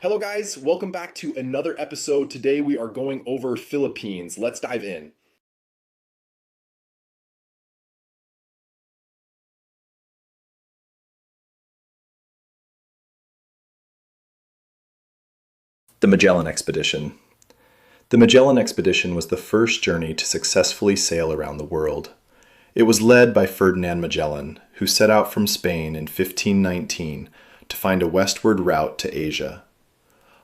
Hello, guys. Welcome back to another episode. Today we are going over Philippines. Let's dive in. The Magellan Expedition. The Magellan Expedition was the first journey to successfully sail around the world. It was led by Ferdinand Magellan, who set out from Spain in 1519 to find a westward route to Asia.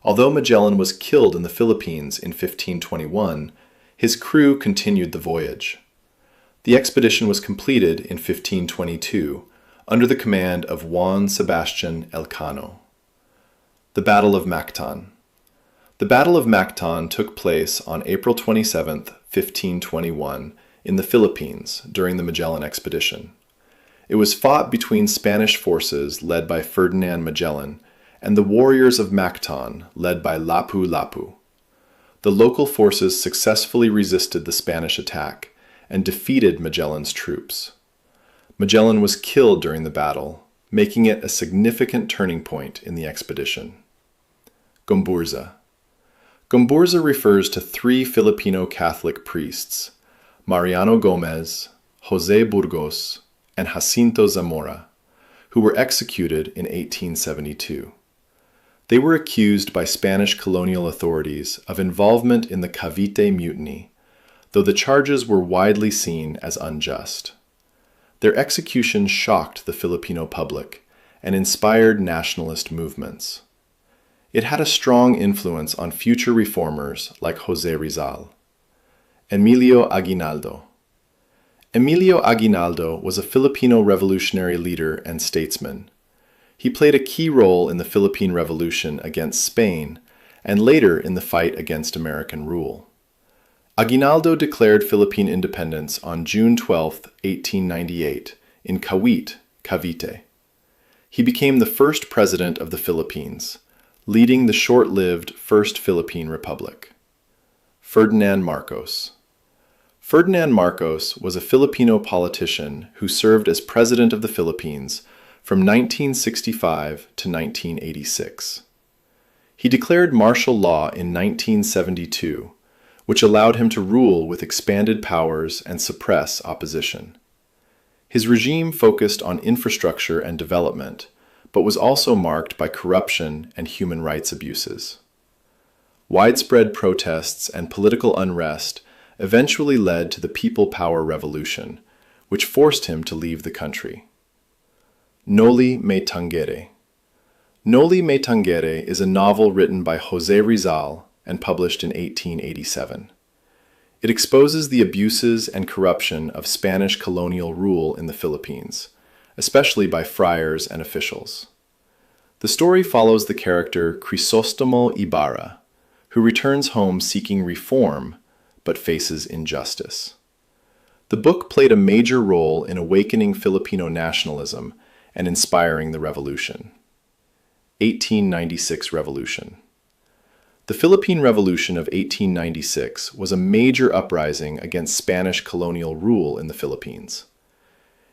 Although Magellan was killed in the Philippines in 1521, his crew continued the voyage. The expedition was completed in 1522 under the command of Juan Sebastian Elcano. The Battle of Mactan. The Battle of Mactan took place on April 27, 1521, in the Philippines during the Magellan Expedition. It was fought between Spanish forces led by Ferdinand Magellan and the warriors of Mactan led by Lapu-Lapu. The local forces successfully resisted the Spanish attack and defeated Magellan's troops. Magellan was killed during the battle, making it a significant turning point in the expedition. Gomburza. Gomburza refers to three Filipino Catholic priests, Mariano Gomez, José Burgos, and Jacinto Zamora, who were executed in 1872. They were accused by Spanish colonial authorities of involvement in the Cavite Mutiny, though the charges were widely seen as unjust. Their execution shocked the Filipino public and inspired nationalist movements. It had a strong influence on future reformers like José Rizal. Emilio Aguinaldo. Emilio Aguinaldo was a Filipino revolutionary leader and statesman. He played a key role in the Philippine Revolution against Spain and later in the fight against American rule. Aguinaldo declared Philippine independence on June 12, 1898, in Kawit, Cavite. He became the first president of the Philippines, leading the short-lived First Philippine Republic. Ferdinand Marcos. Ferdinand Marcos was a Filipino politician who served as president of the Philippines from 1965 to 1986. He declared martial law in 1972, which allowed him to rule with expanded powers and suppress opposition. His regime focused on infrastructure and development, but was also marked by corruption and human rights abuses. Widespread protests and political unrest eventually led to the People Power Revolution, which forced him to leave the country. Noli Me Tangere. Noli Me Tangere is a novel written by José Rizal and published in 1887. It exposes the abuses and corruption of Spanish colonial rule in the Philippines, especially by friars and officials. The story follows the character Crisostomo Ibarra, who returns home seeking reform but faces injustice. The book played a major role in awakening Filipino nationalism and inspiring the revolution. 1896 Revolution. The Philippine Revolution of 1896 was a major uprising against Spanish colonial rule in the Philippines.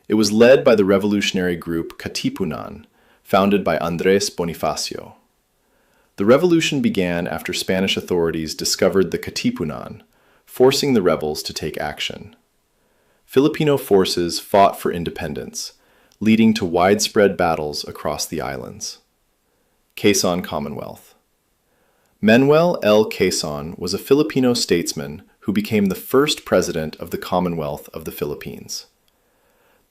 It was led by the revolutionary group Katipunan, founded by Andres Bonifacio. The revolution began after Spanish authorities discovered the Katipunan, forcing the rebels to take action. Filipino forces fought for independence, leading to widespread battles across the islands. Quezon Commonwealth. Manuel L. Quezon was a Filipino statesman who became the first president of the Commonwealth of the Philippines.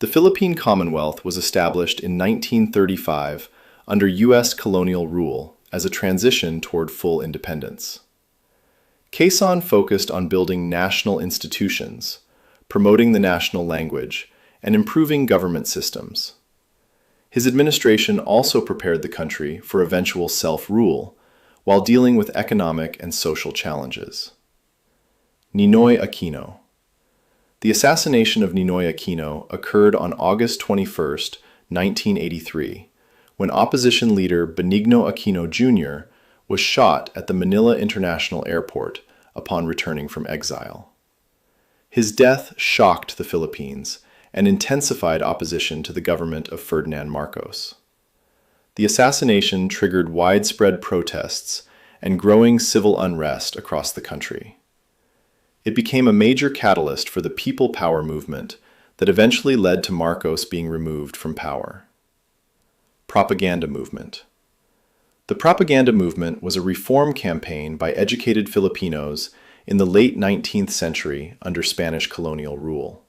The Philippine Commonwealth was established in 1935 under U.S. colonial rule as a transition toward full independence. Quezon focused on building national institutions, promoting the national language, and improving government systems. His administration also prepared the country for eventual self-rule, while dealing with economic and social challenges. Ninoy Aquino. The assassination of Ninoy Aquino occurred on August 21, 1983, when opposition leader Benigno Aquino Jr. was shot at the Manila International Airport upon returning from exile. His death shocked the Philippines and intensified opposition to the government of Ferdinand Marcos. The assassination triggered widespread protests and growing civil unrest across the country. It became a major catalyst for the people power movement that eventually led to Marcos being removed from power. Propaganda movement. The propaganda movement was a reform campaign by educated Filipinos in the late 19th century under Spanish colonial rule.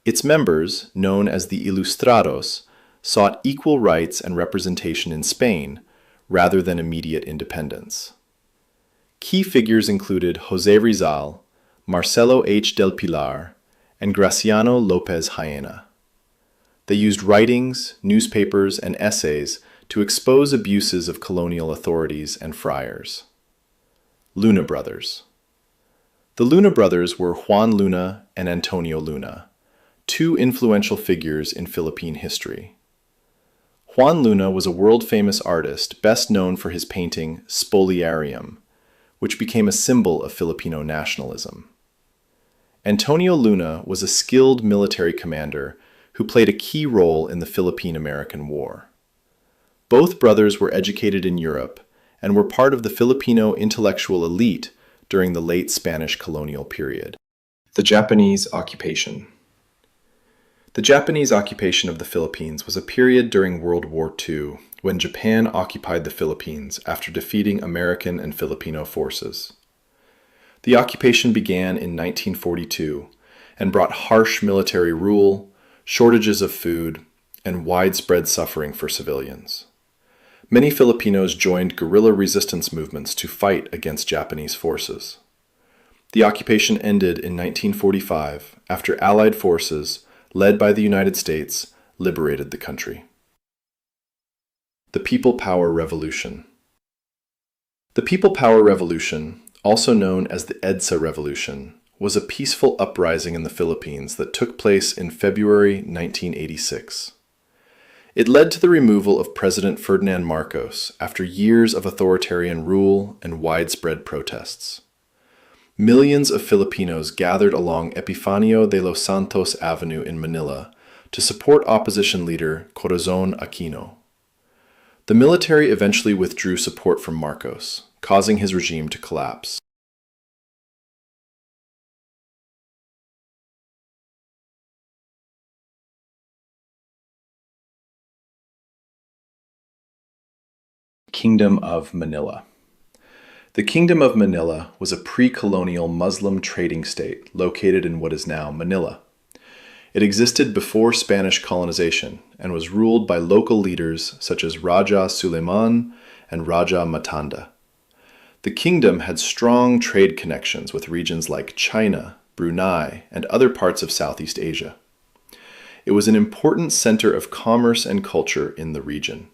Its members, known as the Ilustrados, sought equal rights and representation in Spain rather than immediate independence. Key figures included José Rizal, Marcelo H. del Pilar, and Graciano López Jaena. They used writings, newspapers, and essays to expose abuses of colonial authorities and friars. Luna Brothers. The Luna brothers were Juan Luna and Antonio Luna, two influential figures in Philippine history. Juan Luna was a world-famous artist best known for his painting Spoliarium, which became a symbol of Filipino nationalism. Antonio Luna was a skilled military commander who played a key role in the Philippine-American War. Both brothers were educated in Europe and were part of the Filipino intellectual elite during the late Spanish colonial period. The Japanese occupation. The Japanese occupation of the Philippines was a period during World War II when Japan occupied the Philippines after defeating American and Filipino forces. The occupation began in 1942 and brought harsh military rule, shortages of food, and widespread suffering for civilians. Many Filipinos joined guerrilla resistance movements to fight against Japanese forces. The occupation ended in 1945 after Allied forces, led by the United States, liberated the country. The People Power Revolution. The People Power Revolution, also known as the EDSA Revolution, was a peaceful uprising in the Philippines that took place in February 1986. It led to the removal of President Ferdinand Marcos after years of authoritarian rule and widespread protests. Millions of Filipinos gathered along Epifanio de los Santos Avenue in Manila to support opposition leader Corazon Aquino. The military eventually withdrew support from Marcos, causing his regime to collapse. Kingdom of Manila. The Kingdom of Manila was a pre-colonial Muslim trading state located in what is now Manila. It existed before Spanish colonization and was ruled by local leaders such as Raja Suleiman and Raja Matanda. The kingdom had strong trade connections with regions like China, Brunei, and other parts of Southeast Asia. It was an important center of commerce and culture in the region.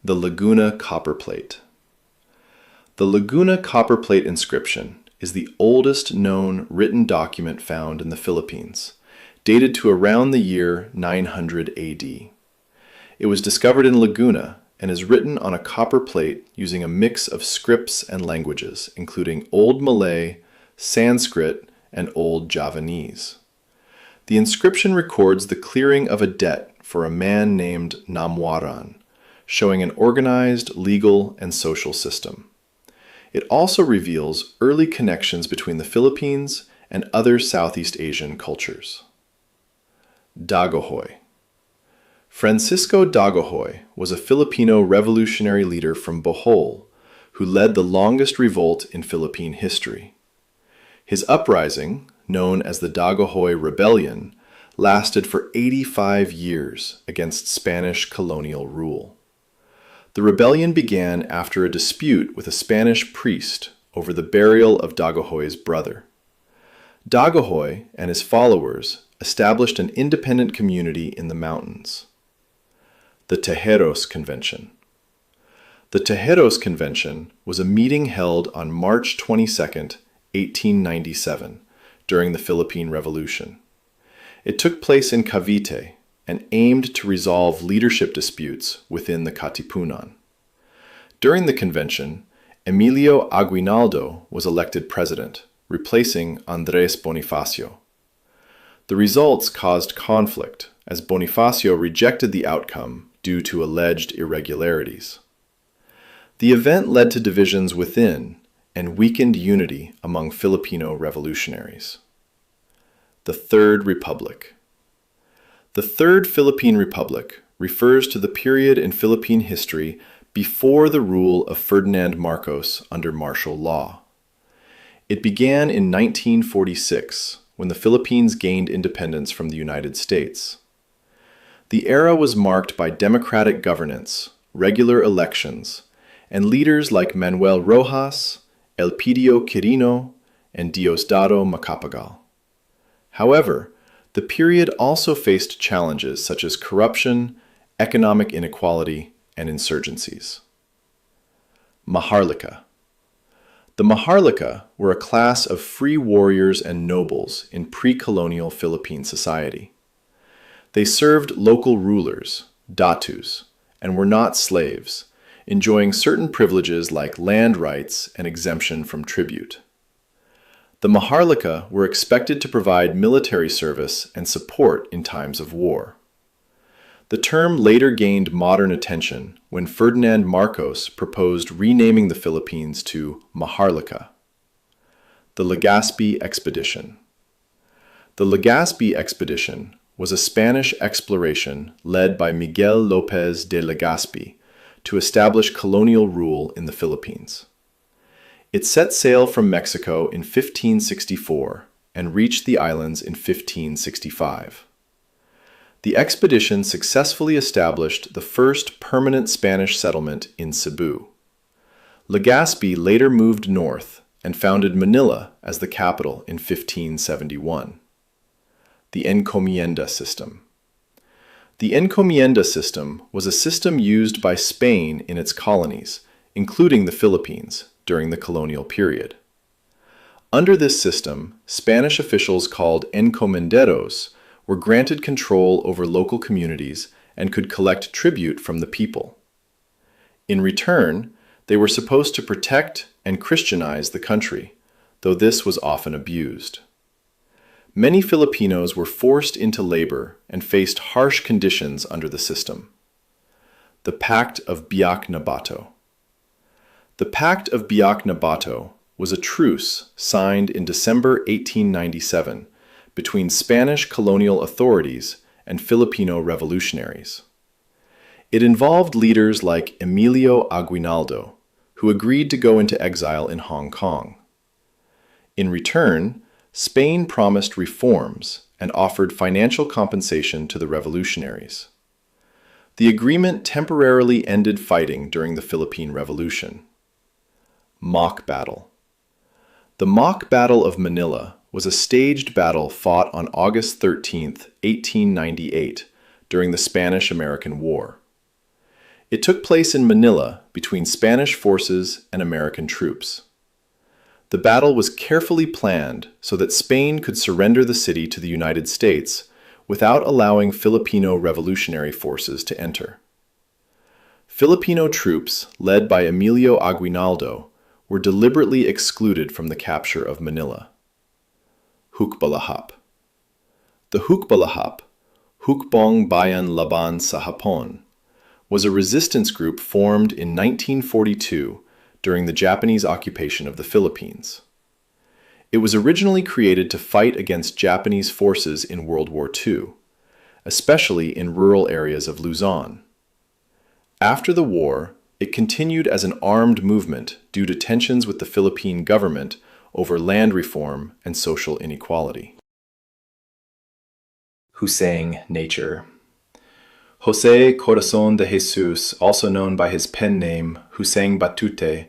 The Laguna Copperplate. The Laguna Copperplate inscription is the oldest known written document found in the Philippines, dated to around the year 900 AD. It was discovered in Laguna and is written on a copper plate using a mix of scripts and languages, including Old Malay, Sanskrit, and Old Javanese. The inscription records the clearing of a debt for a man named Namwaran, showing an organized legal and social system. It also reveals early connections between the Philippines and other Southeast Asian cultures. Dagohoy. Francisco Dagohoy was a Filipino revolutionary leader from Bohol who led the longest revolt in Philippine history. His uprising, known as the Dagohoy Rebellion, lasted for 85 years against Spanish colonial rule. The rebellion began after a dispute with a Spanish priest over the burial of Dagohoy's brother. Dagohoy and his followers established an independent community in the mountains. The Tejeros Convention. The Tejeros Convention was a meeting held on March 22, 1897, during the Philippine Revolution. It took place in Cavite and aimed to resolve leadership disputes within the Katipunan. During the convention, Emilio Aguinaldo was elected president, replacing Andrés Bonifacio. The results caused conflict, as Bonifacio rejected the outcome due to alleged irregularities. The event led to divisions within and weakened unity among Filipino revolutionaries. The Third Republic. The Third Philippine Republic refers to the period in Philippine history before the rule of Ferdinand Marcos under martial law. It began in 1946, when the Philippines gained independence from the United States. The era was marked by democratic governance, regular elections, and leaders like Manuel Rojas, Elpidio Quirino, and Diosdado Macapagal. However, the period also faced challenges such as corruption, economic inequality, and insurgencies. Maharlika. The Maharlika were a class of free warriors and nobles in pre-colonial Philippine society. They served local rulers, datus, and were not slaves, enjoying certain privileges like land rights and exemption from tribute. The Maharlika were expected to provide military service and support in times of war. The term later gained modern attention when Ferdinand Marcos proposed renaming the Philippines to Maharlika. The Legazpi Expedition. The Legazpi Expedition was a Spanish exploration led by Miguel López de Legazpi to establish colonial rule in the Philippines. It set sail from Mexico in 1564 and reached the islands in 1565. The expedition successfully established the first permanent Spanish settlement in Cebu. Legazpi later moved north and founded Manila as the capital in 1571. The Encomienda System. The Encomienda System was a system used by Spain in its colonies, including the Philippines, during the colonial period. Under this system, Spanish officials called encomenderos were granted control over local communities and could collect tribute from the people. In return, they were supposed to protect and Christianize the country, though this was often abused. Many Filipinos were forced into labor and faced harsh conditions under the system. The Pact of Biak-na-Bato. The Pact of Biak-na-Bato was a truce signed in December 1897 between Spanish colonial authorities and Filipino revolutionaries. It involved leaders like Emilio Aguinaldo, who agreed to go into exile in Hong Kong. In return, Spain promised reforms and offered financial compensation to the revolutionaries. The agreement temporarily ended fighting during the Philippine Revolution. Mock Battle. The Mock Battle of Manila was a staged battle fought on August 13, 1898, during the Spanish-American War. It took place in Manila between Spanish forces and American troops. The battle was carefully planned so that Spain could surrender the city to the United States without allowing Filipino revolutionary forces to enter. Filipino troops, led by Emilio Aguinaldo, were deliberately excluded from the capture of Manila. Hukbalahap. The Hukbalahap, Hukbong Bayan Laban sa Hapon, was a resistance group formed in 1942 during the Japanese occupation of the Philippines. It was originally created to fight against Japanese forces in World War II, especially in rural areas of Luzon. After the war, it continued as an armed movement due to tensions with the Philippine government over land reform and social inequality. Hussein Nature. José Corazón de Jesús, also known by his pen name Hussein Batute,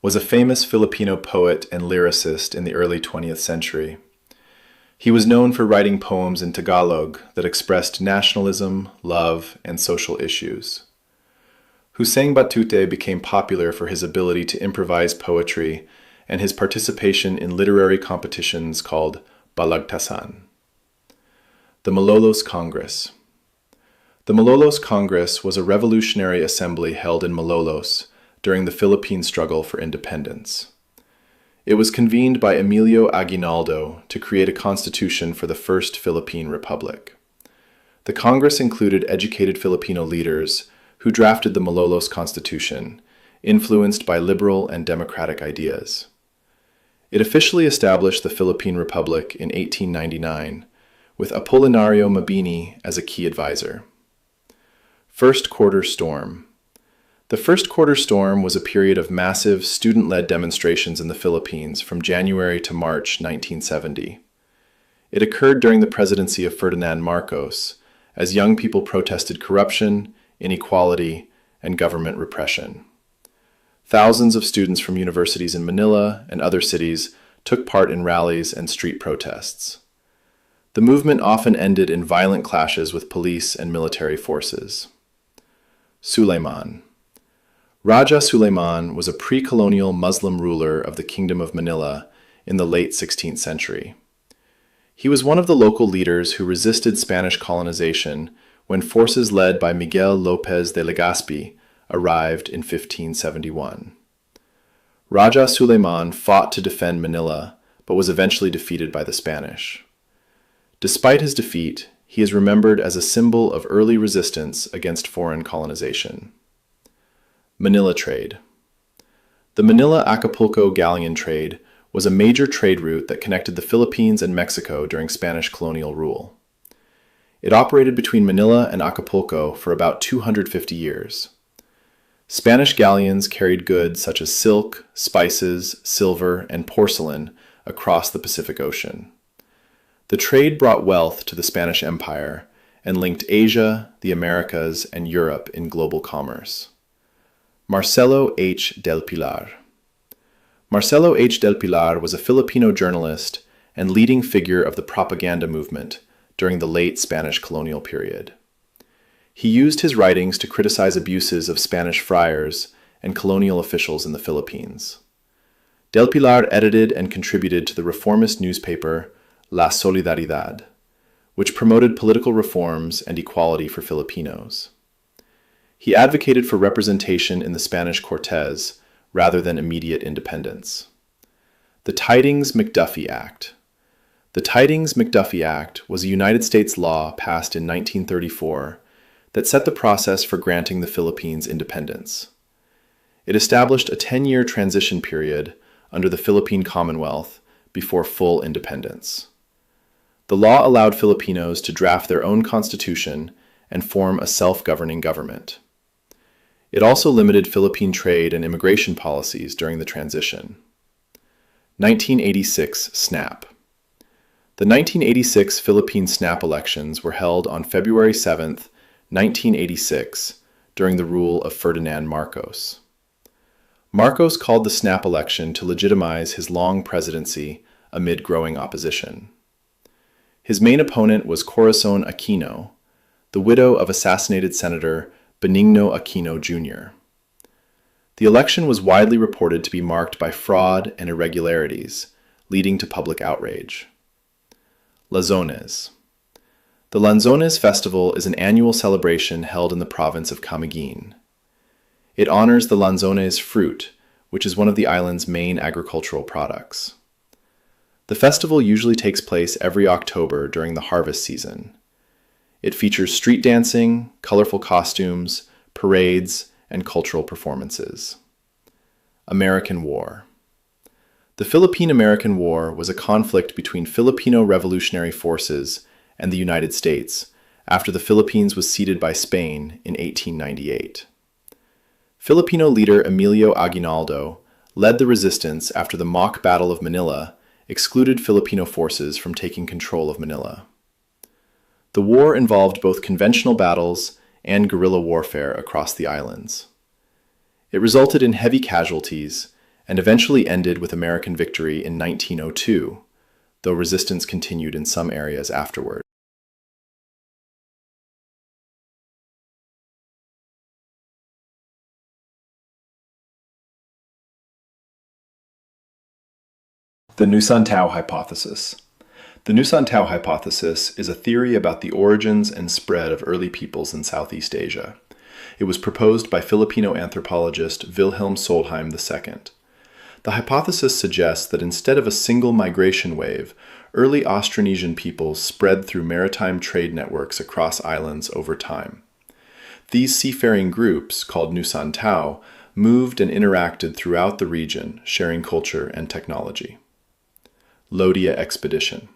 was a famous Filipino poet and lyricist in the early 20th century. He was known for writing poems in Tagalog that expressed nationalism, love, and social issues. Hussein Batute became popular for his ability to improvise poetry and his participation in literary competitions called Balagtasan. The Malolos Congress. The Malolos Congress was a revolutionary assembly held in Malolos during the Philippine struggle for independence. It was convened by Emilio Aguinaldo to create a constitution for the First Philippine Republic. The The Congress included educated Filipino leaders who drafted the Malolos Constitution, influenced by liberal and democratic ideas. It officially established the Philippine Republic in 1899, with Apolinario Mabini as a key advisor. First Quarter Storm. The First Quarter Storm was a period of massive student-led demonstrations in the Philippines from January to March 1970. It occurred during the presidency of Ferdinand Marcos, as young people protested corruption, inequality, and government repression. Thousands of students from universities in Manila and other cities took part in rallies and street protests. The movement often ended in violent clashes with police and military forces. Suleiman. Raja Suleiman was a pre-colonial Muslim ruler of the Kingdom of Manila in the late 16th century. He was one of the local leaders who resisted Spanish colonization when forces led by Miguel López de Legazpi arrived in 1571. Raja Suleiman fought to defend Manila, but was eventually defeated by the Spanish. Despite his defeat, he is remembered as a symbol of early resistance against foreign colonization. Manila Trade. The Manila-Acapulco galleon trade was a major trade route that connected the Philippines and Mexico during Spanish colonial rule. It operated between Manila and Acapulco for about 250 years. Spanish galleons carried goods such as silk, spices, silver, and porcelain across the Pacific Ocean. The trade brought wealth to the Spanish Empire and linked Asia, the Americas, and Europe in global commerce. Marcelo H. del Pilar. Marcelo H. del Pilar was a Filipino journalist and leading figure of the propaganda movement during the late Spanish colonial period. He used his writings to criticize abuses of Spanish friars and colonial officials in the Philippines. Del Pilar edited and contributed to the reformist newspaper La Solidaridad, which promoted political reforms and equality for Filipinos. He advocated for representation in the Spanish Cortes rather than immediate independence. The Tydings-McDuffie Act. The Tydings-McDuffie Act was a United States law passed in 1934 that set the process for granting the Philippines independence. It established a 10-year transition period under the Philippine Commonwealth before full independence. The law allowed Filipinos to draft their own constitution and form a self-governing government. It also limited Philippine trade and immigration policies during the transition. 1986 SNAP. The 1986 Philippine SNAP elections were held on February 7, 1986, during the rule of Ferdinand Marcos. Marcos called the SNAP election to legitimize his long presidency amid growing opposition. His main opponent was Corazon Aquino, the widow of assassinated Senator Benigno Aquino Jr. The election was widely reported to be marked by fraud and irregularities, leading to public outrage. Lanzones. The Lanzones Festival is an annual celebration held in the province of Camiguin. It honors the Lanzones fruit, which is one of the island's main agricultural products. The festival usually takes place every October during the harvest season. It features street dancing, colorful costumes, parades, and cultural performances. American War. The Philippine-American War was a conflict between Filipino revolutionary forces and the United States after the Philippines was ceded by Spain in 1898. Filipino leader Emilio Aguinaldo led the resistance after the mock Battle of Manila excluded Filipino forces from taking control of Manila. The war involved both conventional battles and guerrilla warfare across the islands. It resulted in heavy casualties and eventually ended with American victory in 1902, though resistance continued in some areas afterward. The Nusantao Hypothesis. The Nusantao Hypothesis is a theory about the origins and spread of early peoples in Southeast Asia. It was proposed by Filipino anthropologist Wilhelm Solheim II. The hypothesis suggests that instead of a single migration wave, early Austronesian peoples spread through maritime trade networks across islands over time. These seafaring groups, called Nusantau, moved and interacted throughout the region, sharing culture and technology. Lodia Expedition.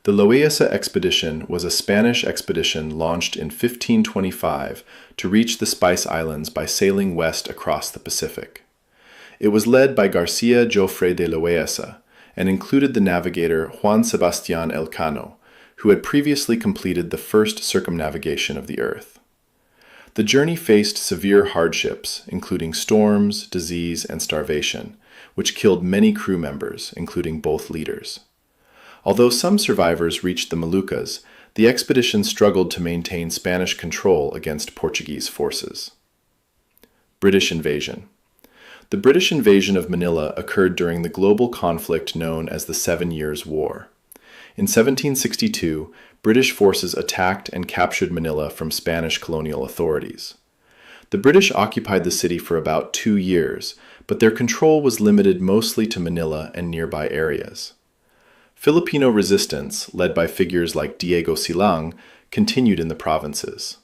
The Loaesa expedition was a Spanish expedition launched in 1525 to reach the Spice Islands by sailing west across the Pacific. It was led by Garcia Jofre de Loaesa and included the navigator Juan Sebastián Elcano, who had previously completed the first circumnavigation of the Earth. The journey faced severe hardships, including storms, disease, and starvation, which killed many crew members, including both leaders. Although some survivors reached the Moluccas, the expedition struggled to maintain Spanish control against Portuguese forces. British invasion. The British invasion of Manila occurred during the global conflict known as the 7 Years' War. In 1762, British forces attacked and captured Manila from Spanish colonial authorities. The British occupied the city for about 2 years, but their control was limited mostly to Manila and nearby areas. Filipino resistance, led by figures like Diego Silang, continued in the provinces.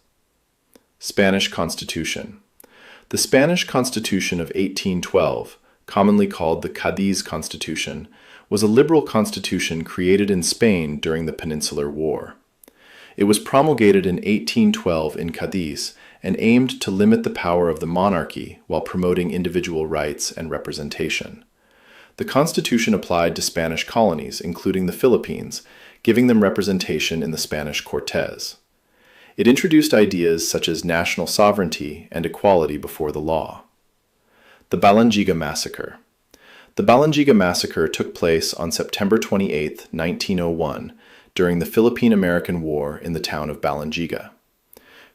Spanish Constitution. The Spanish Constitution of 1812, commonly called the Cadiz Constitution, was a liberal constitution created in Spain during the Peninsular War. It was promulgated in 1812 in Cadiz and aimed to limit the power of the monarchy while promoting individual rights and representation. The Constitution applied to Spanish colonies, including the Philippines, giving them representation in the Spanish Cortes. It introduced ideas such as national sovereignty and equality before the law. The Balangiga Massacre. The Balangiga Massacre took place on September 28, 1901, during the Philippine-American War in the town of Balangiga.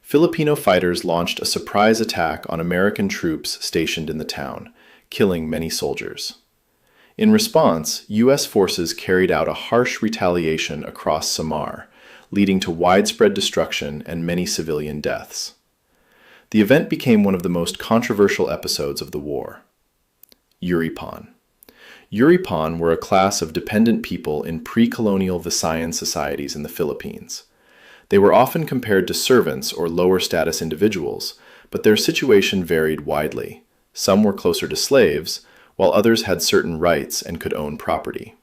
Filipino fighters launched a surprise attack on American troops stationed in the town, killing many soldiers. In response, U.S. forces carried out a harsh retaliation across Samar, leading to widespread destruction and many civilian deaths. The event became one of the most controversial episodes of the war. Yuripan. Yuripan were a class of dependent people in pre-colonial Visayan societies in the Philippines. They were often compared to servants or lower-status individuals, but their situation varied widely. Some were closer to slaves, while others had certain rights and could own property.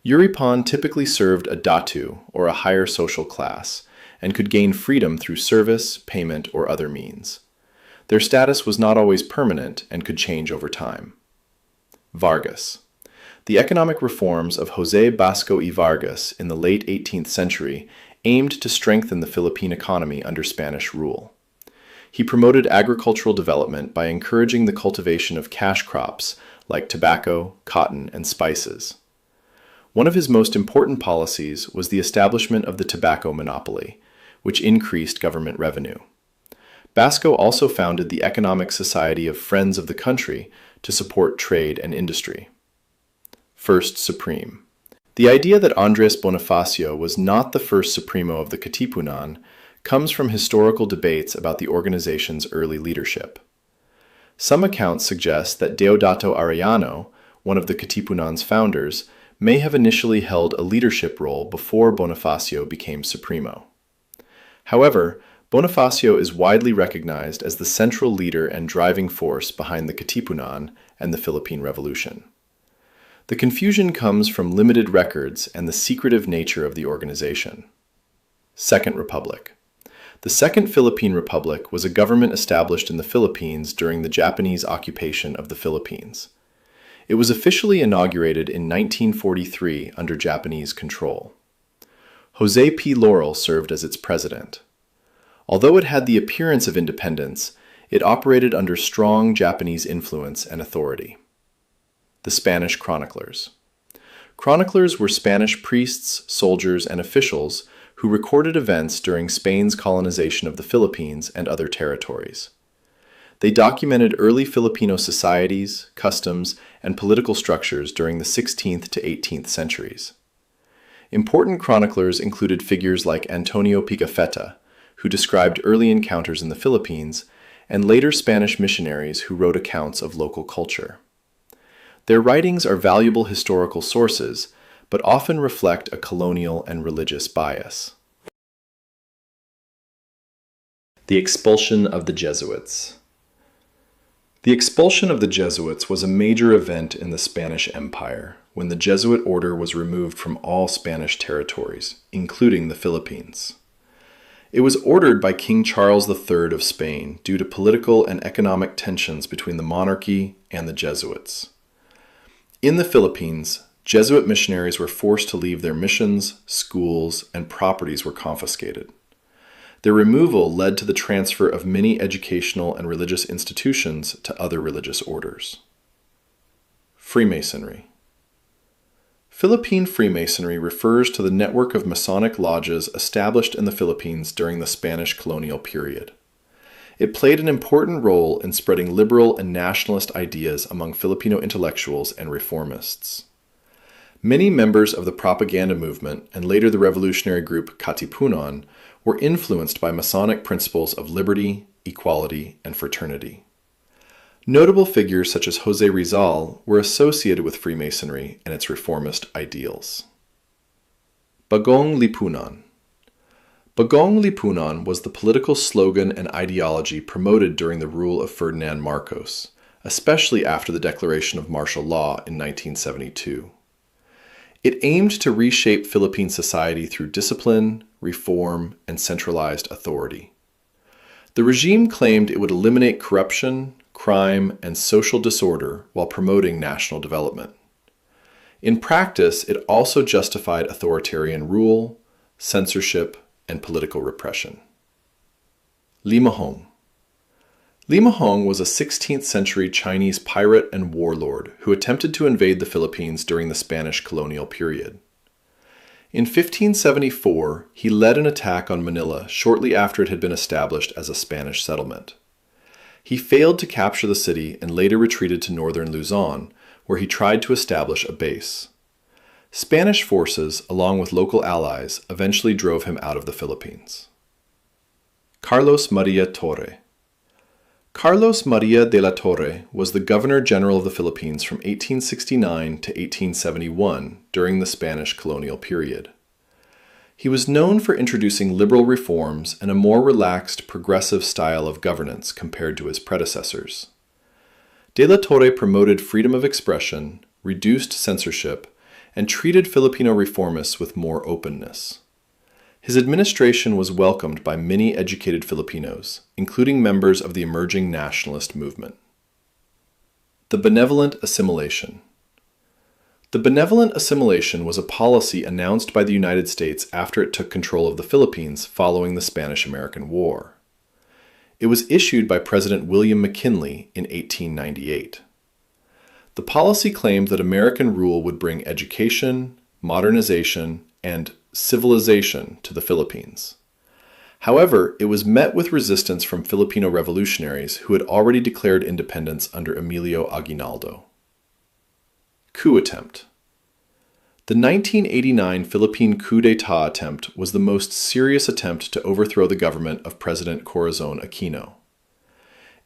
Yuripan typically served a datu, or a higher social class, and could gain freedom through service, payment, or other means. Their status was not always permanent and could change over time. Vargas. The economic reforms of José Basco y Vargas in the late 18th century aimed to strengthen the Philippine economy under Spanish rule. He promoted agricultural development by encouraging the cultivation of cash crops like tobacco, cotton, and spices. One of his most important policies was the establishment of the tobacco monopoly, which increased government revenue. Basco also founded the Economic Society of Friends of the Country to support trade and industry. First Supreme. The idea that Andrés Bonifacio was not the first Supremo of the Katipunan comes from historical debates about the organization's early leadership. Some accounts suggest that Deodato Arellano, one of the Katipunan's founders, may have initially held a leadership role before Bonifacio became Supremo. However, Bonifacio is widely recognized as the central leader and driving force behind the Katipunan and the Philippine Revolution. The confusion comes from limited records and the secretive nature of the organization. Second Republic. The Second Philippine Republic was a government established in the Philippines during the Japanese occupation of the Philippines. It was officially inaugurated in 1943 under Japanese control. José P. Laurel served as its president. Although it had the appearance of independence, it operated under strong Japanese influence and authority. The Spanish Chroniclers. Chroniclers were Spanish priests, soldiers, and officials who recorded events during Spain's colonization of the Philippines and other territories. They documented early Filipino societies, customs, and political structures during the 16th to 18th centuries. Important chroniclers included figures like Antonio Pigafetta, who described early encounters in the Philippines, and later Spanish missionaries who wrote accounts of local culture. Their writings are valuable historical sources, but often reflect a colonial and religious bias. The expulsion of the Jesuits. The expulsion of the Jesuits was a major event in the Spanish Empire, when the Jesuit order was removed from all Spanish territories, including the Philippines. It was ordered by King Charles III of Spain due to political and economic tensions between the monarchy and the Jesuits. In the Philippines, Jesuit missionaries were forced to leave their missions, schools, and properties were confiscated. Their removal led to the transfer of many educational and religious institutions to other religious orders. Freemasonry. Philippine Freemasonry refers to the network of Masonic lodges established in the Philippines during the Spanish colonial period. It played an important role in spreading liberal and nationalist ideas among Filipino intellectuals and reformists. Many members of the propaganda movement and later the revolutionary group Katipunan were influenced by Masonic principles of liberty, equality, and fraternity. Notable figures such as Jose Rizal were associated with Freemasonry and its reformist ideals. Bagong Lipunan. Bagong Lipunan was the political slogan and ideology promoted during the rule of Ferdinand Marcos, especially after the declaration of martial law in 1972. It aimed to reshape Philippine society through discipline, reform, and centralized authority. The regime claimed it would eliminate corruption, crime, and social disorder while promoting national development. In practice, it also justified authoritarian rule, censorship, and political repression. Limahong. Limahong was a 16th century Chinese pirate and warlord who attempted to invade the Philippines during the Spanish colonial period. In 1574, he led an attack on Manila shortly after it had been established as a Spanish settlement. He failed to capture the city and later retreated to northern Luzon, where he tried to establish a base. Spanish forces, along with local allies, eventually drove him out of the Philippines. Carlos Maria Torre. Carlos Maria de la Torre was the Governor-General of the Philippines from 1869 to 1871 during the Spanish colonial period. He was known for introducing liberal reforms and a more relaxed, progressive style of governance compared to his predecessors. De la Torre promoted freedom of expression, reduced censorship, and treated Filipino reformists with more openness. His administration was welcomed by many educated Filipinos, including members of the emerging nationalist movement. The benevolent assimilation. The benevolent assimilation was a policy announced by the United States after it took control of the Philippines following the Spanish-American War. It was issued by President William McKinley in 1898. The policy claimed that American rule would bring education, modernization, and civilization to the Philippines. However, it was met with resistance from Filipino revolutionaries who had already declared independence under Emilio Aguinaldo. Coup attempt. The 1989 Philippine coup d'état attempt was the most serious attempt to overthrow the government of President Corazon Aquino.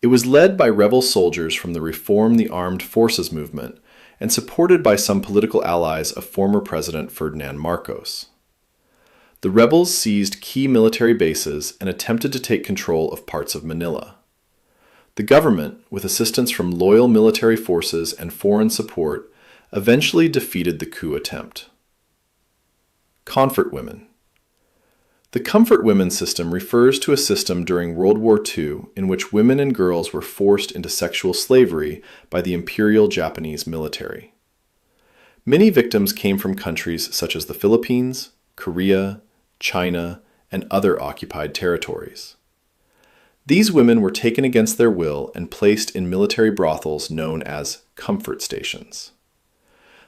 It was led by rebel soldiers from the Reform the Armed Forces movement and supported by some political allies of former President Ferdinand Marcos. The rebels seized key military bases and attempted to take control of parts of Manila. The government, with assistance from loyal military forces and foreign support, eventually defeated the coup attempt. Comfort women. The comfort women system refers to a system during World War II in which women and girls were forced into sexual slavery by the Imperial Japanese military. Many victims came from countries such as the Philippines, Korea, China, and other occupied territories. These women were taken against their will and placed in military brothels known as comfort stations.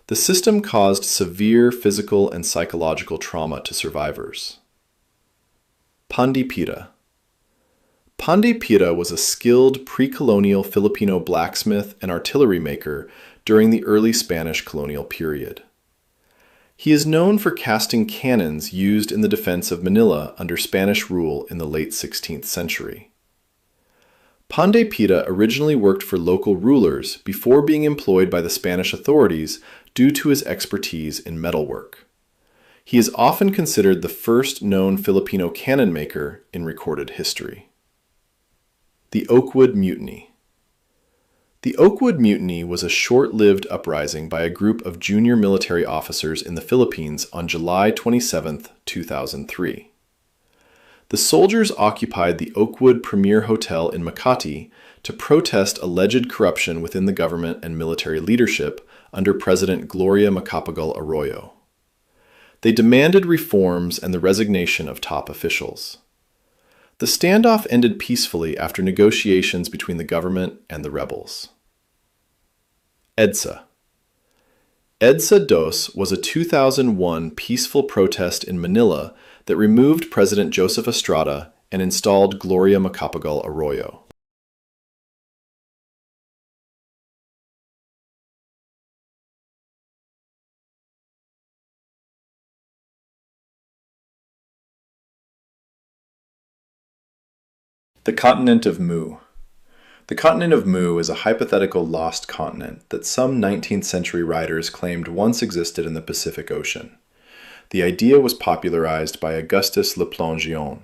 The system caused severe physical and psychological trauma to survivors. Pandipira. Pandipira was a skilled pre-colonial Filipino blacksmith and artillery maker during the early Spanish colonial period. He is known for casting cannons used in the defense of Manila under Spanish rule in the late 16th century. Panday Pita originally worked for local rulers before being employed by the Spanish authorities due to his expertise in metalwork. He is often considered the first known Filipino cannon maker in recorded history. The Oakwood Mutiny. The Oakwood Mutiny was a short-lived uprising by a group of junior military officers in the Philippines on July 27, 2003. The soldiers occupied the Oakwood Premier Hotel in Makati to protest alleged corruption within the government and military leadership under President Gloria Macapagal Arroyo. They demanded reforms and the resignation of top officials. The standoff ended peacefully after negotiations between the government and the rebels. EDSA. EDSA Dos was a 2001 peaceful protest in Manila that removed President Joseph Estrada and installed Gloria Macapagal Arroyo. The continent of Mu. The continent of Mu is a hypothetical lost continent that some 19th century writers claimed once existed in the Pacific Ocean. The idea was popularized by Augustus Le Plongeon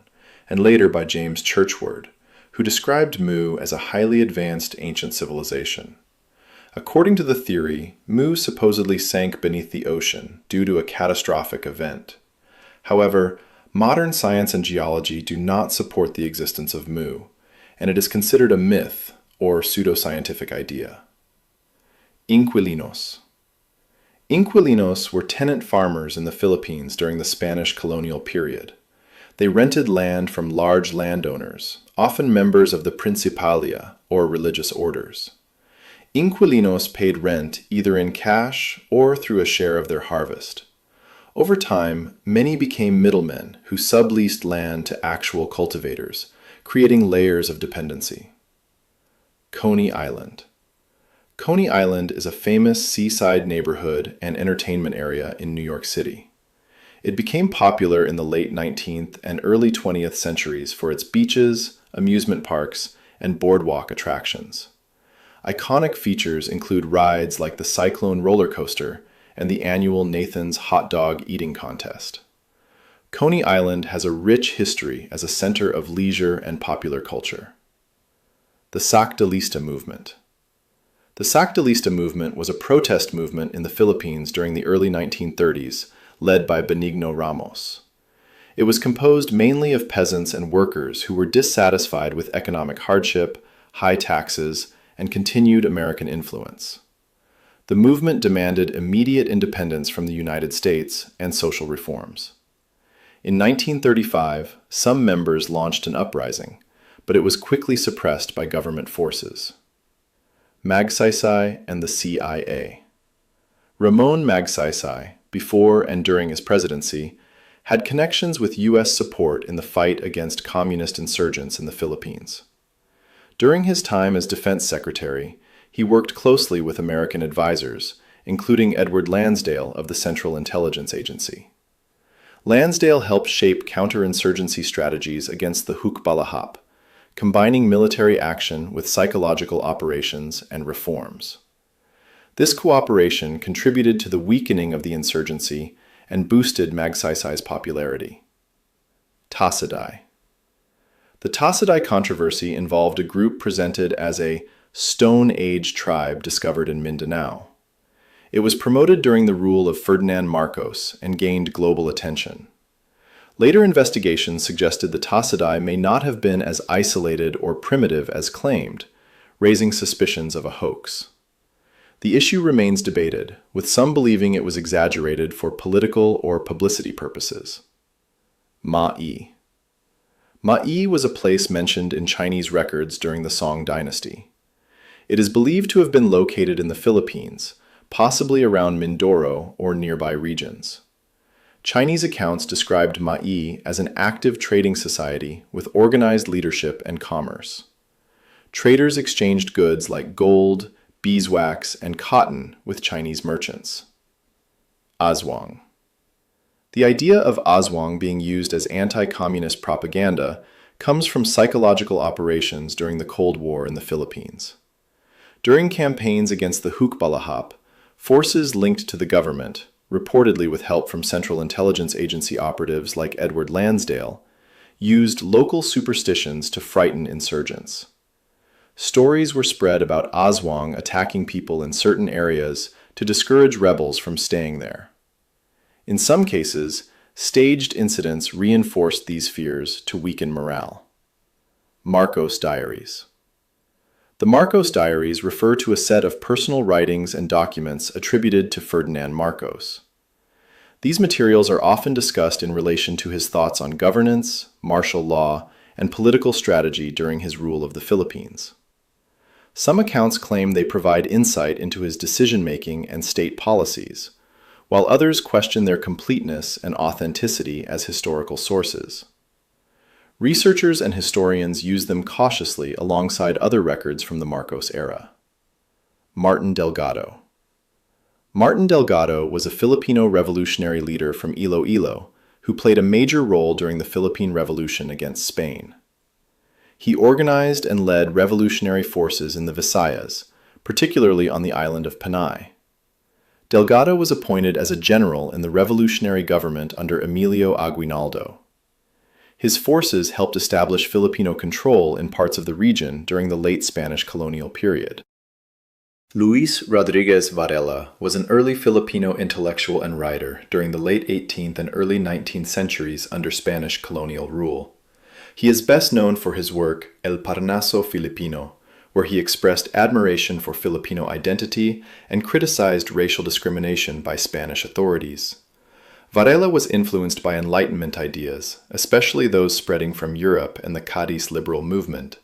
and later by James Churchward, who described Mu as a highly advanced ancient civilization. According to the theory, Mu supposedly sank beneath the ocean due to a catastrophic event. However, modern science and geology do not support the existence of Mu, and it is considered a myth or pseudoscientific idea. Inquilinos. Inquilinos were tenant farmers in the Philippines during the Spanish colonial period. They rented land from large landowners, often members of the Principalia or religious orders. Inquilinos paid rent either in cash or through a share of their harvest. Over time, many became middlemen who subleased land to actual cultivators, creating layers of dependency. Coney Island. Coney Island is a famous seaside neighborhood and entertainment area in New York City. It became popular in the late 19th and early 20th centuries for its beaches, amusement parks, and boardwalk attractions. Iconic features include rides like the Cyclone roller coaster and the annual Nathan's Hot Dog Eating Contest. Coney Island has a rich history as a center of leisure and popular culture. The Sacdalista movement. The Sacdalista movement was a protest movement in the Philippines during the early 1930s, led by Benigno Ramos. It was composed mainly of peasants and workers who were dissatisfied with economic hardship, high taxes, and continued American influence. The movement demanded immediate independence from the United States and social reforms. In 1935, some members launched an uprising, but it was quickly suppressed by government forces. Magsaysay and the CIA. Ramon Magsaysay, before and during his presidency, had connections with U.S. support in the fight against communist insurgents in the Philippines. During his time as defense secretary, he worked closely with American advisors, including Edward Lansdale of the Central Intelligence Agency. Lansdale helped shape counterinsurgency strategies against the Hukbalahap, combining military action with psychological operations and reforms. This cooperation contributed to the weakening of the insurgency and boosted Magsaysay's popularity. Tasadai. The Tasadai controversy involved a group presented as a Stone Age tribe discovered in Mindanao. It was promoted during the rule of Ferdinand Marcos and gained global attention. Later investigations suggested the Tasadai may not have been as isolated or primitive as claimed, raising suspicions of a hoax. The issue remains debated, with some believing it was exaggerated for political or publicity purposes. Ma'i. Ma'i was a place mentioned in Chinese records during the Song dynasty. It is believed to have been located in the Philippines, possibly around Mindoro or nearby regions. Chinese accounts described Ma'i as an active trading society with organized leadership and commerce. Traders exchanged goods like gold, beeswax, and cotton with Chinese merchants. Aswang. The idea of Aswang being used as anti-communist propaganda comes from psychological operations during the Cold War in the Philippines. During campaigns against the Hukbalahap, forces linked to the government, reportedly with help from Central Intelligence Agency operatives like Edward Lansdale, used local superstitions to frighten insurgents. Stories were spread about Aswang attacking people in certain areas to discourage rebels from staying there. In some cases, staged incidents reinforced these fears to weaken morale. Marcos Diaries. The Marcos Diaries refer to a set of personal writings and documents attributed to Ferdinand Marcos. These materials are often discussed in relation to his thoughts on governance, martial law, and political strategy during his rule of the Philippines. Some accounts claim they provide insight into his decision-making and state policies, while others question their completeness and authenticity as historical sources. Researchers and historians use them cautiously alongside other records from the Marcos era. Martin Delgado. Martin Delgado was a Filipino revolutionary leader from Iloilo who played a major role during the Philippine Revolution against Spain. He organized and led revolutionary forces in the Visayas, particularly on the island of Panay. Delgado was appointed as a general in the revolutionary government under Emilio Aguinaldo. His forces helped establish Filipino control in parts of the region during the late Spanish colonial period. Luis Rodriguez Varela was an early Filipino intellectual and writer during the late 18th and early 19th centuries under Spanish colonial rule. He is best known for his work El Parnaso Filipino, where he expressed admiration for Filipino identity and criticized racial discrimination by Spanish authorities. Varela was influenced by Enlightenment ideas, especially those spreading from Europe and the Cadiz liberal movement.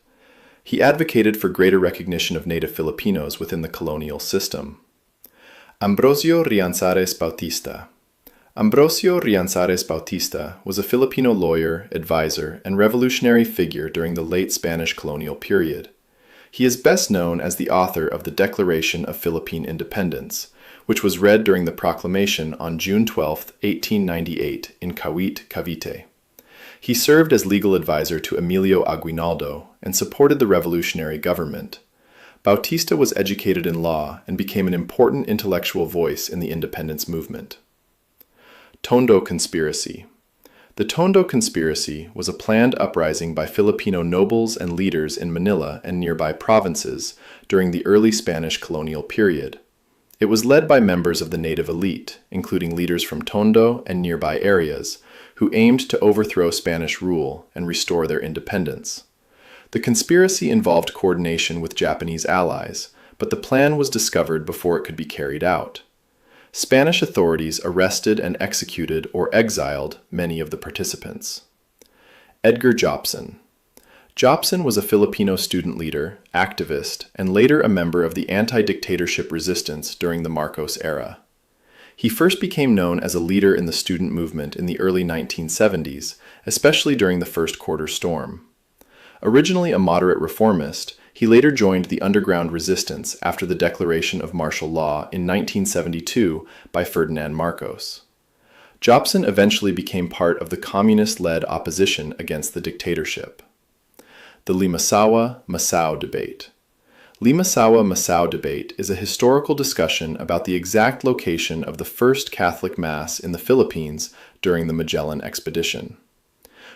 He advocated for greater recognition of native Filipinos within the colonial system. Ambrosio Rianzares Bautista. Ambrosio Rianzares Bautista was a Filipino lawyer, advisor, and revolutionary figure during the late Spanish colonial period. He is best known as the author of the Declaration of Philippine Independence, which was read during the proclamation on June 12, 1898, in Cavite, Cavite. He served as legal advisor to Emilio Aguinaldo and supported the revolutionary government. Bautista was educated in law and became an important intellectual voice in the independence movement. Tondo Conspiracy. The Tondo Conspiracy was a planned uprising by Filipino nobles and leaders in Manila and nearby provinces during the early Spanish colonial period. It was led by members of the native elite, including leaders from Tondo and nearby areas, who aimed to overthrow Spanish rule and restore their independence. The conspiracy involved coordination with Japanese allies, but the plan was discovered before it could be carried out. Spanish authorities arrested and executed or exiled many of the participants. Edgar Jobson. Jobson was a Filipino student leader, activist, and later a member of the anti-dictatorship resistance during the Marcos era. He first became known as a leader in the student movement in the early 1970s, especially during the First Quarter Storm. Originally a moderate reformist, he later joined the underground resistance after the declaration of martial law in 1972 by Ferdinand Marcos. Jobson eventually became part of the communist-led opposition against the dictatorship. The Limasawa-Masao debate. Limasawa-Masao debate is a historical discussion about the exact location of the first Catholic Mass in the Philippines during the Magellan expedition.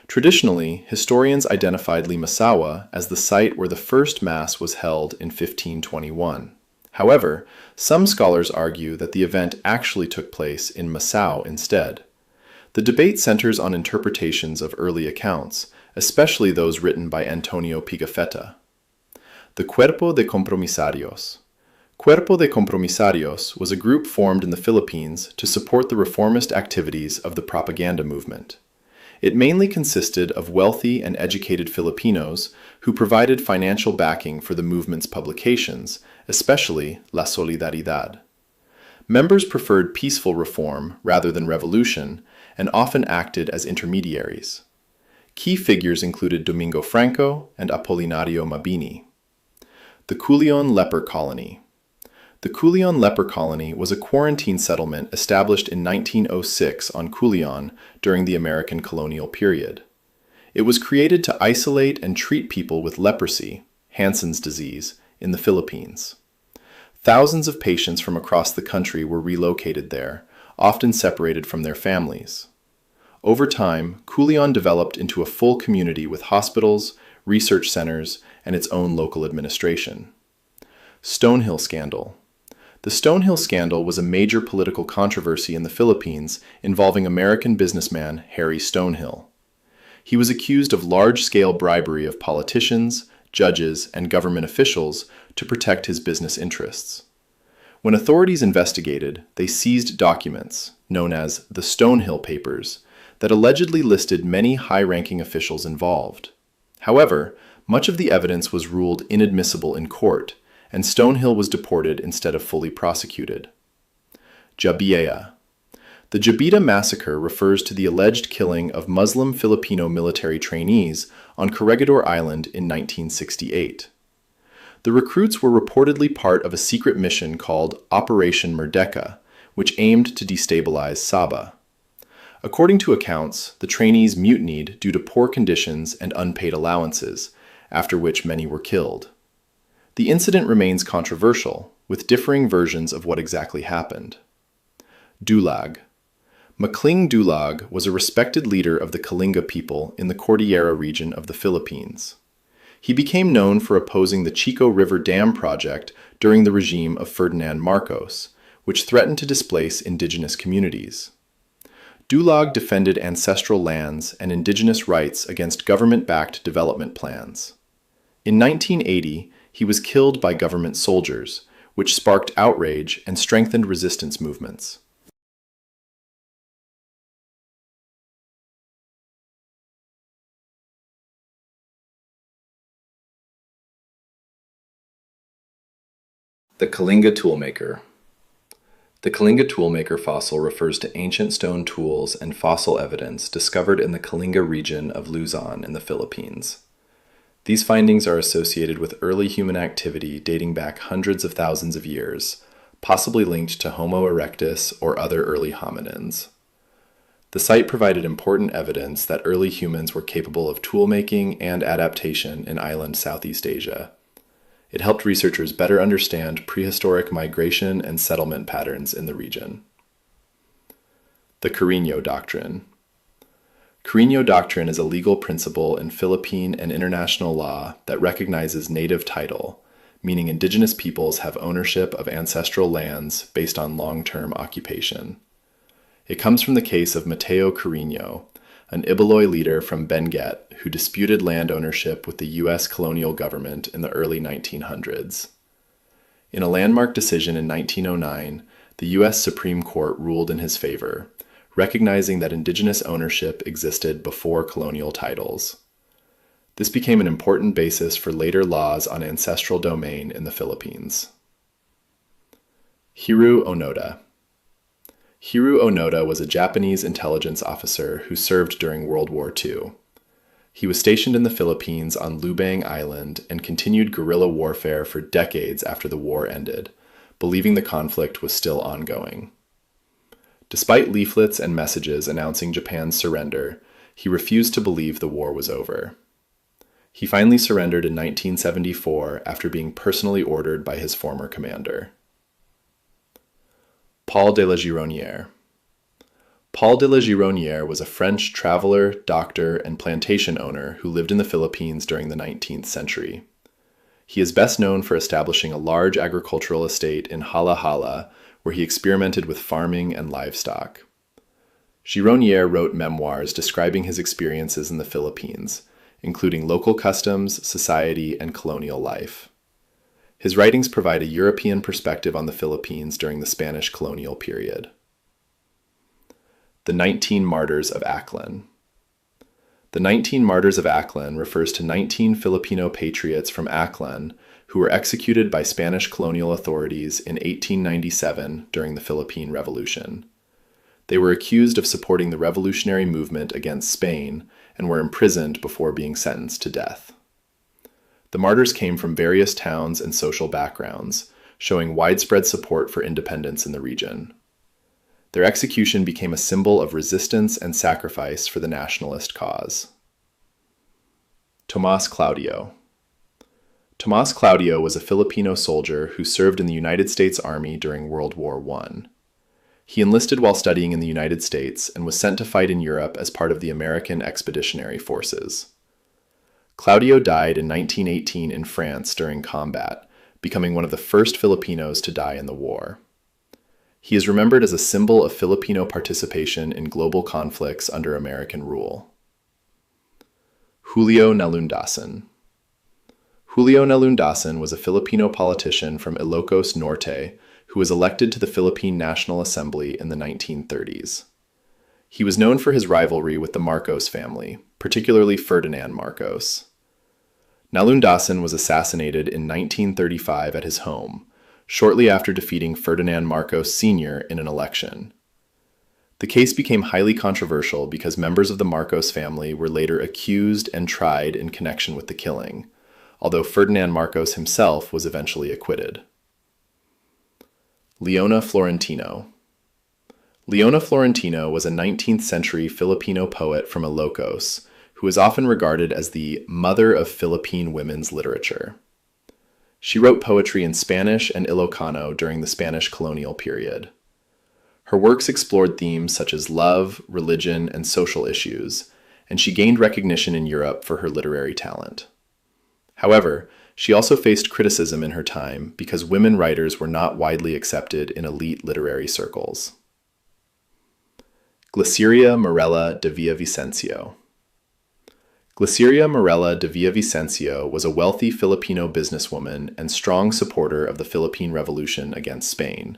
Traditionally, historians identified Limasawa as the site where the first Mass was held in 1521. However, some scholars argue that the event actually took place in Masao instead. The debate centers on interpretations of early accounts, especially those written by Antonio Pigafetta. The Cuerpo de Compromisarios. Cuerpo de Compromisarios was a group formed in the Philippines to support the reformist activities of the propaganda movement. It mainly consisted of wealthy and educated Filipinos who provided financial backing for the movement's publications, especially La Solidaridad. Members preferred peaceful reform rather than revolution and often acted as intermediaries. Key figures included Domingo Franco and Apolinario Mabini. The Culion Leper Colony. The Culion Leper Colony was a quarantine settlement established in 1906 on Culion during the American colonial period. It was created to isolate and treat people with leprosy, Hansen's disease, in the Philippines. Thousands of patients from across the country were relocated there, often separated from their families. Over time, Culion developed into a full community with hospitals, research centers, and its own local administration. Stonehill Scandal. The Stonehill Scandal was a major political controversy in the Philippines involving American businessman Harry Stonehill. He was accused of large-scale bribery of politicians, judges, and government officials to protect his business interests. When authorities investigated, they seized documents, known as the Stonehill Papers, that allegedly listed many high-ranking officials involved. However, much of the evidence was ruled inadmissible in court, and Stonehill was deported instead of fully prosecuted. Jabiea. The Jabita massacre refers to the alleged killing of Muslim Filipino military trainees on Corregidor Island in 1968. The recruits were reportedly part of a secret mission called Operation Merdeka, which aimed to destabilize Sabah. According to accounts, the trainees mutinied due to poor conditions and unpaid allowances, after which many were killed. The incident remains controversial, with differing versions of what exactly happened. Dulag. Macling Dulag was a respected leader of the Kalinga people in the Cordillera region of the Philippines. He became known for opposing the Chico River Dam project during the regime of Ferdinand Marcos, which threatened to displace indigenous communities. Dulag defended ancestral lands and indigenous rights against government-backed development plans. In 1980, he was killed by government soldiers, which sparked outrage and strengthened resistance movements. The Kalinga Toolmaker. The Kalinga toolmaker fossil refers to ancient stone tools and fossil evidence discovered in the Kalinga region of Luzon in the Philippines. These findings are associated with early human activity dating back hundreds of thousands of years, possibly linked to Homo erectus or other early hominins. The site provided important evidence that early humans were capable of toolmaking and adaptation in island Southeast Asia. It helped researchers better understand prehistoric migration and settlement patterns in the region. The Carreño Doctrine. Carreño Doctrine is a legal principle in Philippine and international law that recognizes native title, meaning indigenous peoples have ownership of ancestral lands based on long-term occupation. It comes from the case of Mateo Carreño, an Iloy leader from Benguet who disputed land ownership with the U.S. colonial government in the early 1900s. In a landmark decision in 1909, the U.S. Supreme Court ruled in his favor, recognizing that indigenous ownership existed before colonial titles. This became an important basis for later laws on ancestral domain in the Philippines. Hiru Onoda. Hiru Onoda was a Japanese intelligence officer who served during World War II. He was stationed in the Philippines on Lubang Island and continued guerrilla warfare for decades after the war ended, believing the conflict was still ongoing. Despite leaflets and messages announcing Japan's surrender, he refused to believe the war was over. He finally surrendered in 1974 after being personally ordered by his former commander. Paul de la Gironnière. Paul de la Gironnière was a French traveler, doctor, and plantation owner who lived in the Philippines during the 19th century. He is best known for establishing a large agricultural estate in Hala Hala, where he experimented with farming and livestock. Gironnière wrote memoirs describing his experiences in the Philippines, including local customs, society, and colonial life. His writings provide a European perspective on the Philippines during the Spanish colonial period. The 19 Martyrs of Aklan. The 19 Martyrs of Aklan refers to 19 Filipino patriots from Aklan who were executed by Spanish colonial authorities in 1897 during the Philippine Revolution. They were accused of supporting the revolutionary movement against Spain and were imprisoned before being sentenced to death. The martyrs came from various towns and social backgrounds, showing widespread support for independence in the region. Their execution became a symbol of resistance and sacrifice for the nationalist cause. Tomás Claudio. Tomás Claudio was a Filipino soldier who served in the United States Army during World War I. He enlisted while studying in the United States and was sent to fight in Europe as part of the American Expeditionary Forces. Claudio died in 1918 in France during combat, becoming one of the first Filipinos to die in the war. He is remembered as a symbol of Filipino participation in global conflicts under American rule. Julio Nalundasan. Julio Nalundasan was a Filipino politician from Ilocos Norte who was elected to the Philippine National Assembly in the 1930s. He was known for his rivalry with the Marcos family, particularly Ferdinand Marcos. Nalundasan was assassinated in 1935 at his home, shortly after defeating Ferdinand Marcos Sr. in an election. The case became highly controversial because members of the Marcos family were later accused and tried in connection with the killing, although Ferdinand Marcos himself was eventually acquitted. Leona Florentino. Leona Florentino was a 19th century Filipino poet from Ilocos who is often regarded as the mother of Philippine women's literature. She wrote poetry in Spanish and Ilocano during the Spanish colonial period. Her works explored themes such as love, religion, and social issues, and she gained recognition in Europe for her literary talent. However, she also faced criticism in her time because women writers were not widely accepted in elite literary circles. Gliciria Morella de Villavicencio. Gliciria Morella de Villavicencio was a wealthy Filipino businesswoman and strong supporter of the Philippine Revolution against Spain.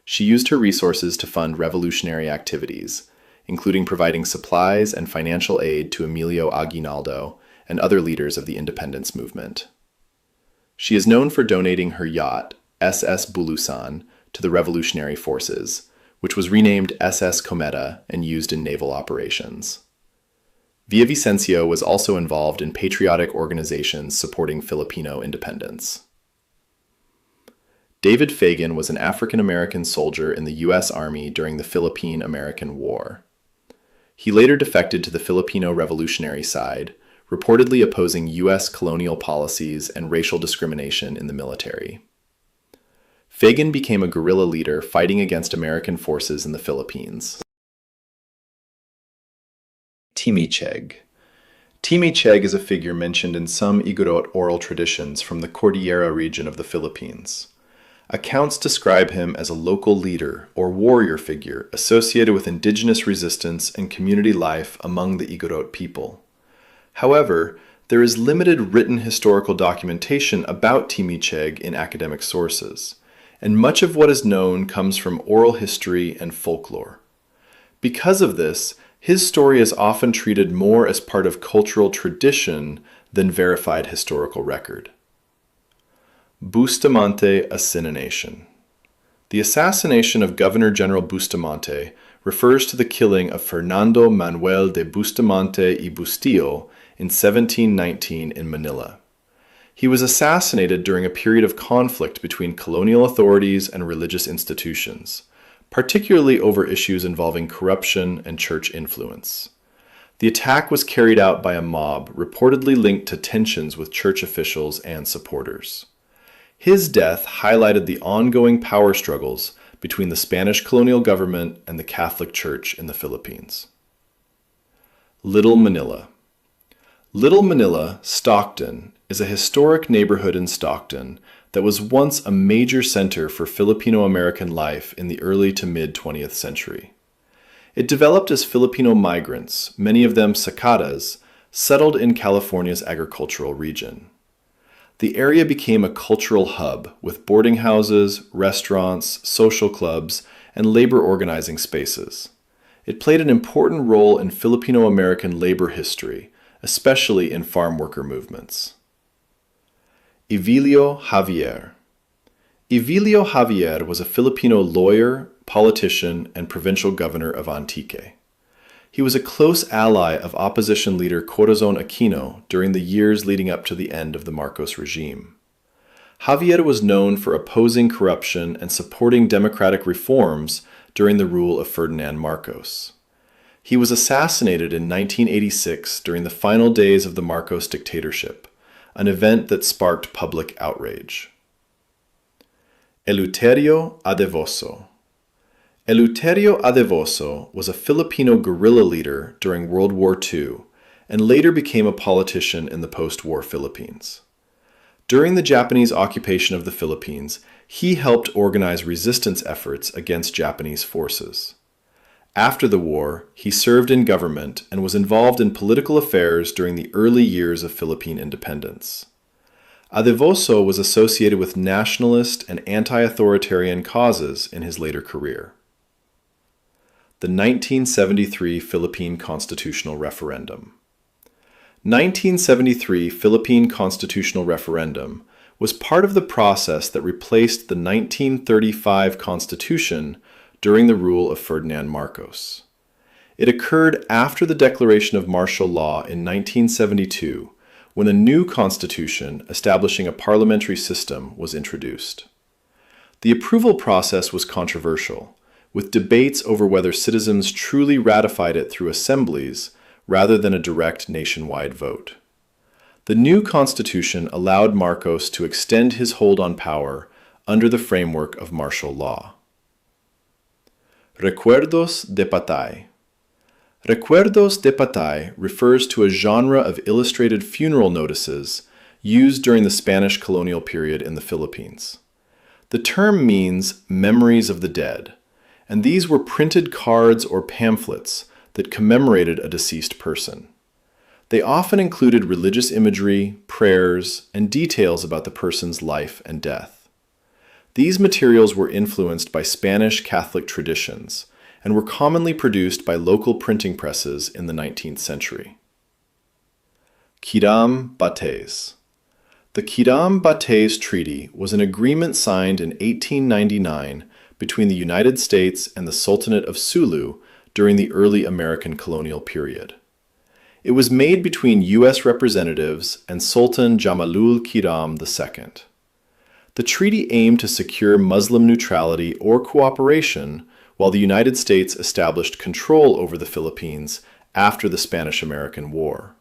She used her resources to fund revolutionary activities, including providing supplies and financial aid to Emilio Aguinaldo and other leaders of the independence movement. She is known for donating her yacht, SS Bulusan, to the revolutionary forces, which was renamed SS Cometa and used in naval operations. Villavicencio was also involved in patriotic organizations supporting Filipino independence. David Fagan was an African-American soldier in the U.S. Army during the Philippine-American War. He later defected to the Filipino revolutionary side, reportedly opposing U.S. colonial policies and racial discrimination in the military. Fagan became a guerrilla leader fighting against American forces in the Philippines. Timicheg. Timicheg is a figure mentioned in some Igorot oral traditions from the Cordillera region of the Philippines. Accounts describe him as a local leader or warrior figure associated with indigenous resistance and community life among the Igorot people. However, there is limited written historical documentation about Timicheg in academic sources, and much of what is known comes from oral history and folklore. Because of this, his story is often treated more as part of cultural tradition than verified historical record. Bustamante assassination. The assassination of Governor General Bustamante refers to the killing of Fernando Manuel de Bustamante y Bustillo in 1719 in Manila. He was assassinated during a period of conflict between colonial authorities and religious institutions, particularly over issues involving corruption and church influence. The attack was carried out by a mob reportedly linked to tensions with church officials and supporters. His death highlighted the ongoing power struggles between the Spanish colonial government and the Catholic Church in the Philippines. Little Manila. Little Manila, Stockton, is a historic neighborhood in Stockton that was once a major center for Filipino-American life in the early to mid-20th century. It developed as Filipino migrants, many of them Sakadas, settled in California's agricultural region. The area became a cultural hub with boarding houses, restaurants, social clubs, and labor organizing spaces. It played an important role in Filipino-American labor history, especially in farm worker movements. Evilio Javier. Evilio Javier was a Filipino lawyer, politician, and provincial governor of Antique. He was a close ally of opposition leader Corazon Aquino during the years leading up to the end of the Marcos regime. Javier was known for opposing corruption and supporting democratic reforms during the rule of Ferdinand Marcos. He was assassinated in 1986 during the final days of the Marcos dictatorship, an event that sparked public outrage. Eleuterio Adevoso. Eleuterio Adevoso was a Filipino guerrilla leader during World War II and later became a politician in the post-war Philippines. During the Japanese occupation of the Philippines, he helped organize resistance efforts against Japanese forces. After the war, he served in government and was involved in political affairs during the early years of Philippine independence. Adevoso was associated with nationalist and anti-authoritarian causes in his later career. The 1973 Philippine Constitutional Referendum. 1973 Philippine Constitutional Referendum was part of the process that replaced the 1935 Constitution during the rule of Ferdinand Marcos. It occurred after the declaration of martial law in 1972, when a new constitution establishing a parliamentary system was introduced. The approval process was controversial, with debates over whether citizens truly ratified it through assemblies rather than a direct nationwide vote. The new constitution allowed Marcos to extend his hold on power under the framework of martial law. Recuerdos de Patay. Recuerdos de Patay refers to a genre of illustrated funeral notices used during the Spanish colonial period in the Philippines. The term means memories of the dead, and these were printed cards or pamphlets that commemorated a deceased person. They often included religious imagery, prayers, and details about the person's life and death. These materials were influenced by Spanish Catholic traditions and were commonly produced by local printing presses in the 19th century. Quidam Bates. The Quidam Bates Treaty was an agreement signed in 1899 between the United States and the Sultanate of Sulu during the early American colonial period. It was made between U.S. representatives and Sultan Jamalul Quidam II. The treaty aimed to secure Muslim neutrality or cooperation while the United States established control over the Philippines after the Spanish-American War.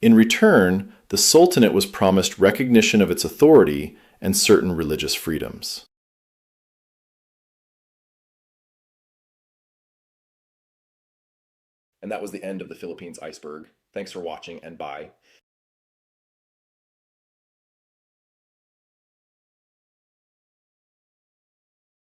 In return, the Sultanate was promised recognition of its authority and certain religious freedoms. And that was the end of the Philippines iceberg. Thanks for watching, and bye.